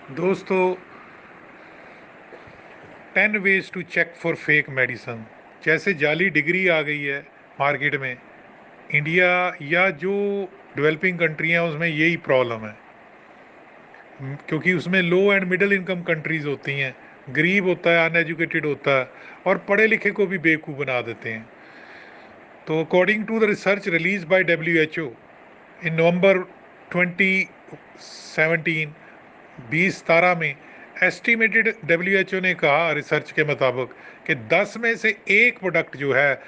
दोस्तों, 10 ways to check for fake medicine. जैसे जाली डिग्री आ गई है मार्केट में। इंडिया या जो डेवलपिंग कंट्री हैं उसमें यही प्रॉब्लम है। क्योंकि उसमें लो एंड मिडिल इनकम कंट्रीज होती हैं। गरीब होता है, अनएजुकेटेड होता है, और पढ़े लिखे को भी बेवकूफ़ बना देते हैं। तो according to the research release by WHO in November 2017, 2017 में, एस्टिमेटेड WHO ने कहा रिसर्च के मुताबिक कि 10 में से एक प्रोडक्ट जो है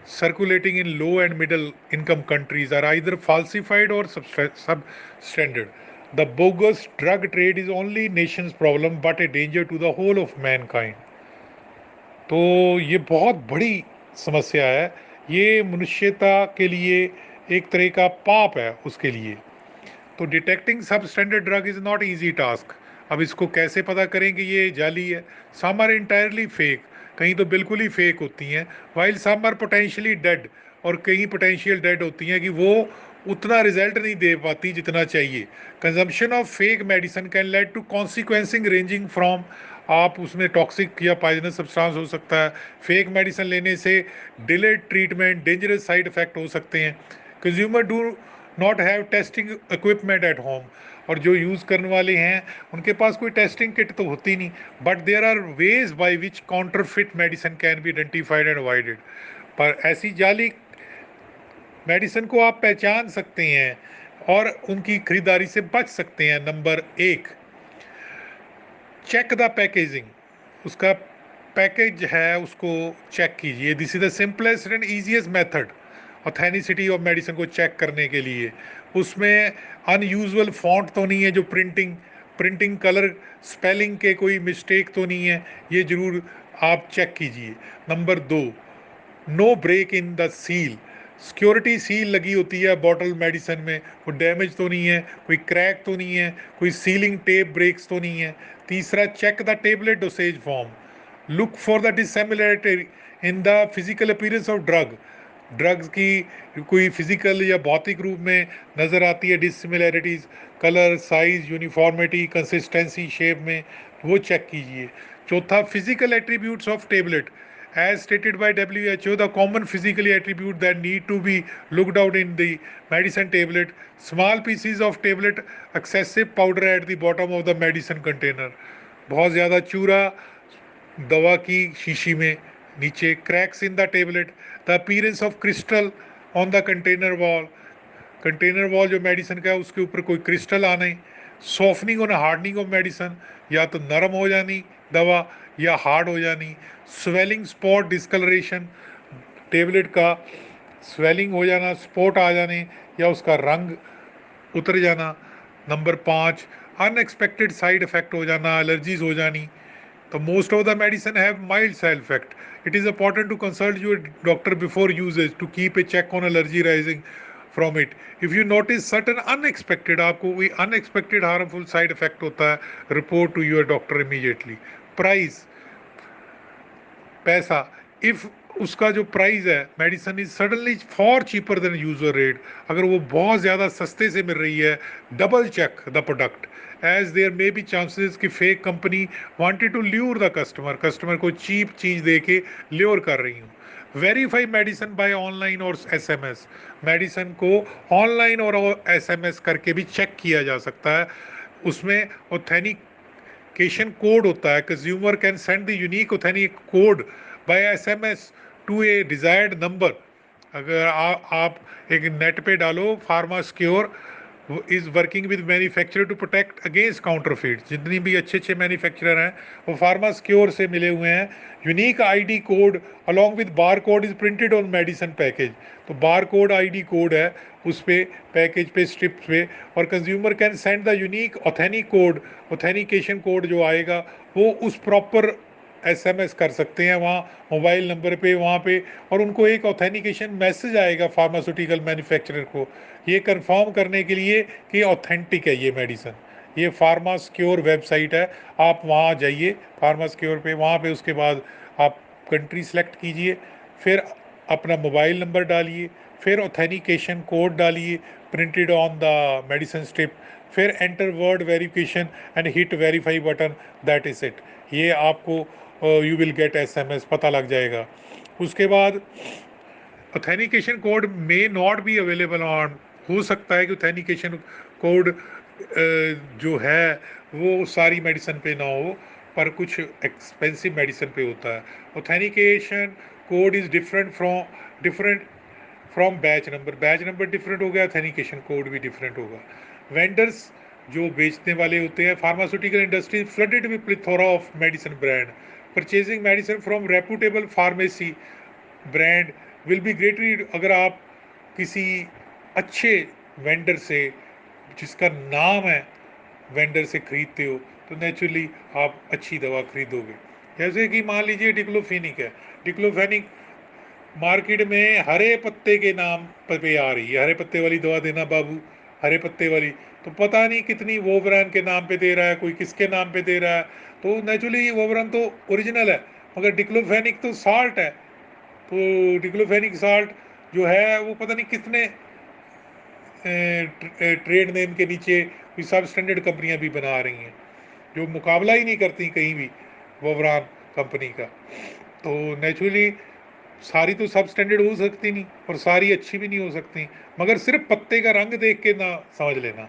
circulating in low and middle income countries are either falsified और substandard. The bogus drug trade is only nations problem but a danger to the whole of mankind. तो ये बहुत बड़ी समस्या है। ये मनुष्यता के लिए एक तरह का पाप है उसके लिए। तो डिटेक्टिंग सब standard drug is not easy task. अब इसको कैसे पता करें कि ये जाली है? सम आर इंटायरली फेक, कहीं तो बिल्कुल ही फेक होती हैं। While some are potentially dead, और कहीं पोटेंशियल डेड होती हैं कि वो उतना रिजल्ट नहीं दे पाती जितना चाहिए। Consumption of fake medicine can lead to consequences ranging from, आप उसमें टॉक्सिक या पॉइजनस सब्सटेंस हो सकता है। फेक मेडिसिन लेने से delayed treatment, dangerous side effect हो सकते हैं। Consumer do not have testing equipment at home, और जो यूज़ करने वाले हैं उनके पास कोई टेस्टिंग किट तो होती नहीं। But there are ways by which counterfeit medicine can be identified and avoided. पर ऐसी जाली मेडिसिन को आप पहचान सकते हैं और उनकी खरीदारी से बच सकते हैं। नंबर एक, चेक द पैकेजिंग। उसका पैकेज है उसको चेक कीजिए। This is the simplest and easiest method authenticity of medicine को चेक करने के लिए। उसमें अनयूजुअल फॉन्ट तो नहीं है, जो प्रिंटिंग कलर स्पेलिंग के कोई मिस्टेक तो नहीं है, ये जरूर आप चेक कीजिए। नंबर दो, no break in the seal. Security seal लगी होती है बॉटल मेडिसिन में, कोई डैमेज तो नहीं है, कोई क्रैक तो नहीं है, कोई सीलिंग टेप ब्रेक्स तो नहीं है। तीसरा, check the tablet dosage form. Look for the dissimilarity in the physical appearance of drugs की कोई फिजिकल या भौतिक रूप में नज़र आती है dissimilarities, colour, size, uniformity, consistency, shape में, वो चेक कीजिए। चौथा, physical attributes of tablet. As stated by WHO, the common physical attribute that need to be looked out in the medicine tablet: small pieces of tablet, excessive powder at the bottom of the medicine container, बहुत ज़्यादा चूरा दवा की शीशी में नीचे, cracks in the tablet, the appearance of crystal on the container wall जो medicine का है उसके ऊपर कोई क्रिस्टल आने, सॉफ्टनिंग और हार्डनिंग ऑफ मेडिसिन, या तो नरम हो जानी दवा या हार्ड हो जानी, स्वेलिंग, स्पॉट, डिस्कलरेशन, टेबलेट का स्वेलिंग हो जाना, स्पॉट आ जाने, या उसका रंग उतर जाना। नंबर पाँच, अनएक्सपेक्टेड साइड इफेक्ट हो जाना, एलर्जीज हो जानी। तो most of the medicine have mild side effect. It is important to consult your doctor before usage to keep a check on allergy rising from it. If you notice certain unexpected, आपको कोई unexpected harmful side effect होता है, report to your doctor immediately. Price, पैसा, if उसका जो price है medicine is suddenly far cheaper than user rate, अगर वो बहुत ज़्यादा सस्ते से मिल रही है, double check the product, as there may be chances कि fake company wanted to lure the customer को चीप चीज़ दे के ल्योर कर रही हूँ। वेरीफाई मेडिसिन बाय ऑनलाइन और SMS। मेडिसिन को ऑनलाइन और SMS करके भी चेक किया जा सकता है। उसमें ऑथेनिक ऑथेंटिकेशन कोड होता है। Consumer can send the unique authentic code by SMS to a desired number. अगर आप एक नेट पे डालो, pharma secure is working with manufacturer to protect against counterfeit. जितनी भी अच्छे अच्छे मैन्युफैक्चरर हैं वो फार्मा सिक्योर से मिले हुए हैं। Unique ID code along with bar code is printed on medicine package. तो बार कोड ID कोड है उस पे, पैकेज पे, स्ट्रिप पे। और consumer can send the unique authentic code, authentication code जो आएगा वो उस प्रॉपर SMS कर सकते हैं वहाँ मोबाइल नंबर पे, वहाँ पे। और उनको एक ऑथेनिकेशन मैसेज आएगा फार्मास्यूटिकल मैन्युफैक्चरर को, ये कंफर्म करने के लिए कि ऑथेंटिक है ये मेडिसिन। ये फार्मा सिक्योर वेबसाइट है, आप वहाँ जाइए फार्मा सिक्योर पे, वहाँ पे उसके बाद आप कंट्री सेलेक्ट कीजिए, फिर अपना मोबाइल नंबर डालिए, फिर ऑथेनिकेशन कोड डालिए printed on the medicine strip, फिर enter word verification and hit verify button, that is it. ये आपको यू विल गेट SMS, पता लग जाएगा। उसके बाद authentication code may not be available on, हो सकता है कि ऑथेंटिकेशन कोड जो है वो सारी मेडिसिन पे ना हो, पर कुछ एक्सपेंसिव मेडिसिन पे होता है। Authentication code is different from batch number different हो गया, ऑथेंटिकेशन कोड भी डिफरेंट होगा। वेंडर्स जो बेचने वाले होते हैं, pharmaceutical industry flooded with plethora of medicine brand, purchasing medicine from reputable pharmacy brand will be greatly. अगर आप किसी अच्छे वेंडर से, जिसका नाम है, वेंडर से खरीदते हो, तो नेचुरली आप अच्छी दवा खरीदोगे। जैसे कि मान लीजिए डिक्लोफेनिक है, डिक्लोफेनिक मार्केट में हरे पत्ते के नाम पे आ रही है, हरे पत्ते वाली दवा देना बाबू, हरे पत्ते वाली, तो पता नहीं कितनी वोब्रान के नाम पे दे रहा है, कोई किसके नाम पे दे रहा है। तो नेचुरली वोब्रान तो ओरिजिनल है, मगर डिक्लोफेनिक तो साल्ट है। तो डिक्लोफेनिक साल्ट जो है वो पता नहीं कितने ट्रेड नेम के नीचे कोई सब स्टैंडर्ड कंपनियां भी बना रही हैं, जो मुकाबला ही नहीं करती कहीं भी वोब्रान कंपनी का। तो नेचुरली सारी तो सब स्टैंडर्ड हो सकती नहीं, और सारी अच्छी भी नहीं हो सकती, मगर सिर्फ पत्ते का रंग देख के ना समझ लेना।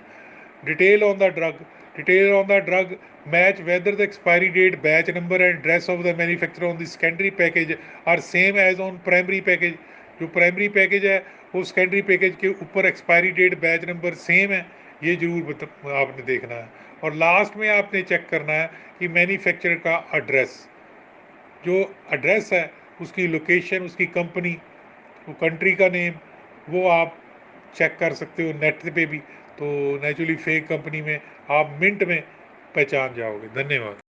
Detail on the drug, detail on the drug match whether the expiry date, batch number and dress of the manufacturer on the secondary package are same as on primary package. जो प्राइमरी पैकेज है वो secondary package के ऊपर expiry date, batch number same है, ये जरूर आपने देखना है। और लास्ट में आपने चेक करना है कि मैन्युफैक्चरर का एड्रेस, जो एड्रेस है, उसकी लोकेशन, उसकी कंपनी, वो कंट्री का नेम, वो आप चेक कर सकते हो नेट पे भी। तो नेचुरली फेक कंपनी में आप मिनट में पहचान जाओगे। धन्यवाद।